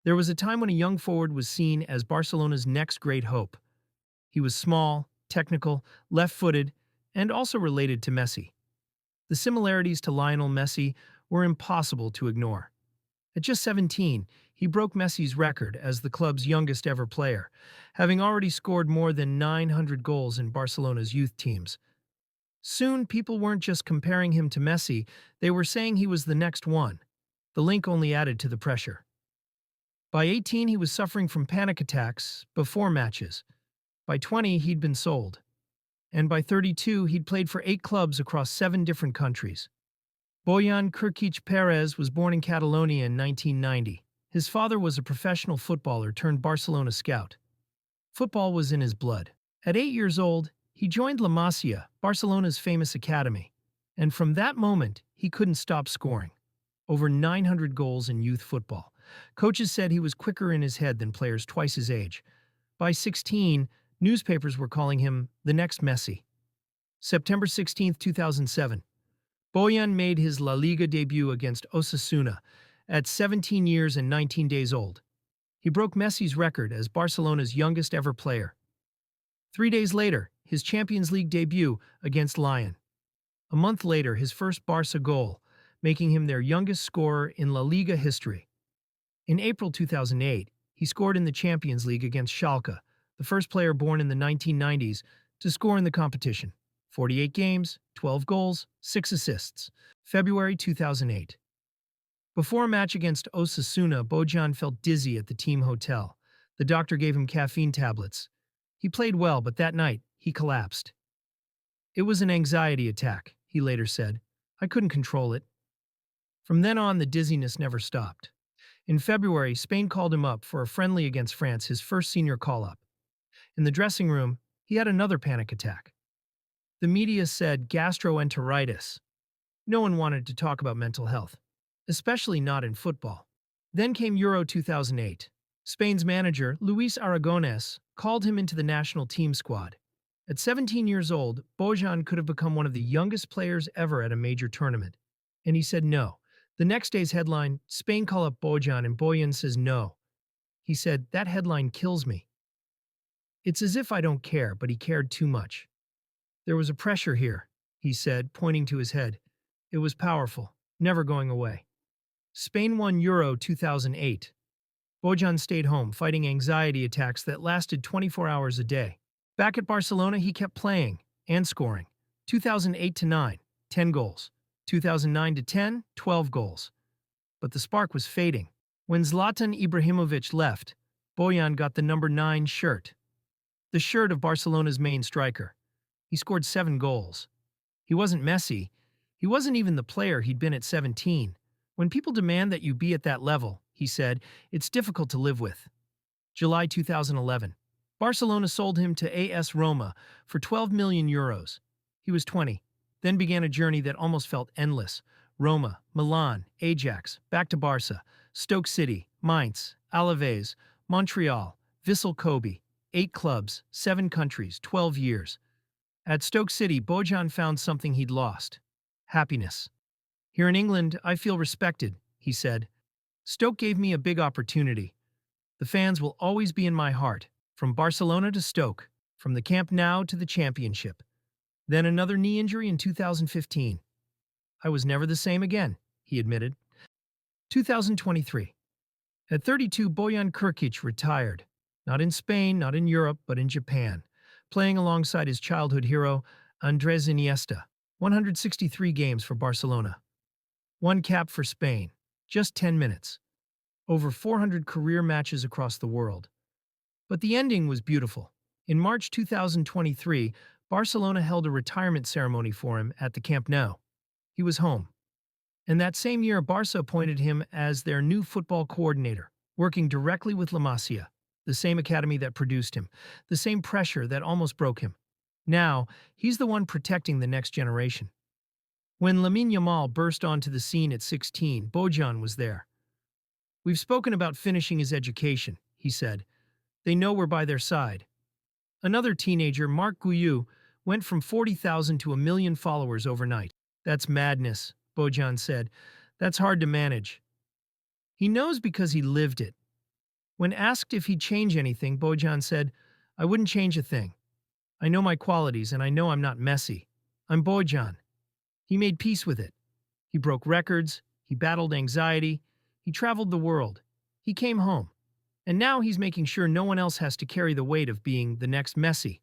There was a time when a young forward was seen as Barcelona's next great hope. He was small, technical, left-footed, and also related to Messi. The similarities to Lionel Messi were impossible to ignore. At just 17, he broke Messi's record as the club's youngest ever player, having already scored more than 900 goals in Barcelona's youth teams. Soon, people weren't just comparing him to Messi, they were saying he was the next one. The link only added to the pressure. By 18, he was suffering from panic attacks before matches. By 20, he'd been sold. And by 32, he'd played for 8 clubs across 7 different countries. Bojan Krkić Perez was born in Catalonia in 1990. His father was a professional footballer turned Barcelona scout. Football was in his blood. At 8 years old, he joined La Masia, Barcelona's famous academy. And from that moment, he couldn't stop scoring. Over 900 goals in youth football. Coaches said he was quicker in his head than players twice his age. By 16, newspapers were calling him the next Messi. September 16, 2007. Bojan made his La Liga debut against Osasuna at 17 years and 19 days old. He broke Messi's record as Barcelona's youngest ever player. 3 days later, his Champions League debut against Lyon. A month later, his first Barca goal, making him their youngest scorer in La Liga history. In April 2008, he scored in the Champions League against Schalke, the first player born in the 1990s to score in the competition. 48 games, 12 goals, 6 assists. February 2008. Before a match against Osasuna, Bojan felt dizzy at the team hotel. The doctor gave him caffeine tablets. He played well, but that night, he collapsed. It was an anxiety attack, he later said. I couldn't control it. From then on, the dizziness never stopped. In February, Spain called him up for a friendly against France, his first senior call-up. In the dressing room, he had another panic attack. The media said gastroenteritis. No one wanted to talk about mental health, especially not in football. Then came Euro 2008. Spain's manager, Luis Aragonés, called him into the national team squad. At 17 years old, Bojan could have become one of the youngest players ever at a major tournament. And he said no. The next day's headline, Spain call up Bojan and Bojan says no. He said, that headline kills me. It's as if I don't care, but he cared too much. There was a pressure here, he said, pointing to his head. It was powerful, never going away. Spain won Euro 2008. Bojan stayed home, fighting anxiety attacks that lasted 24 hours a day. Back at Barcelona, he kept playing and scoring. 2008-9, 10 goals. 2009-10, 12 goals. But the spark was fading. When Zlatan Ibrahimovic left, Bojan got the number 9 shirt. The shirt of Barcelona's main striker. He scored 7 goals. He wasn't Messi. He wasn't even the player he'd been at 17. When people demand that you be at that level, he said, it's difficult to live with. July 2011. Barcelona sold him to AS Roma for 12 million euros. He was 20. Then began a journey that almost felt endless. Roma, Milan, Ajax, back to Barca, Stoke City, Mainz, Alaves, Montreal, Vissel Kobe. 8 clubs, 7 countries, 12 years. At Stoke City, Bojan found something he'd lost. Happiness. Here in England, I feel respected, he said. Stoke gave me a big opportunity. The fans will always be in my heart, from Barcelona to Stoke, from the Camp Nou to the Championship. Then another knee injury in 2015. I was never the same again, he admitted. 2023. At 32, Bojan Krkić retired. Not in Spain, not in Europe, but in Japan, playing alongside his childhood hero, Andrzej Iniesta. 163 games for Barcelona. 1 cap for Spain. Just 10 minutes. Over 400 career matches across the world. But the ending was beautiful. In March 2023, Barcelona held a retirement ceremony for him at the Camp Nou. He was home. And that same year, Barca appointed him as their new football coordinator, working directly with La Masia, the same academy that produced him, the same pressure that almost broke him. Now, he's the one protecting the next generation. When Lamine Yamal burst onto the scene at 16, Bojan was there. We've spoken about finishing his education, he said. They know we're by their side. Another teenager, Marc Guiu, went from 40,000 to 1 million followers overnight. That's madness, Bojan said. That's hard to manage. He knows because he lived it. When asked if he'd change anything, Bojan said, "I wouldn't change a thing. I know my qualities and I know I'm not Messi. I'm Bojan." He made peace with it. He broke records, he battled anxiety, he traveled the world. He came home. And now he's making sure no one else has to carry the weight of being the next Messi.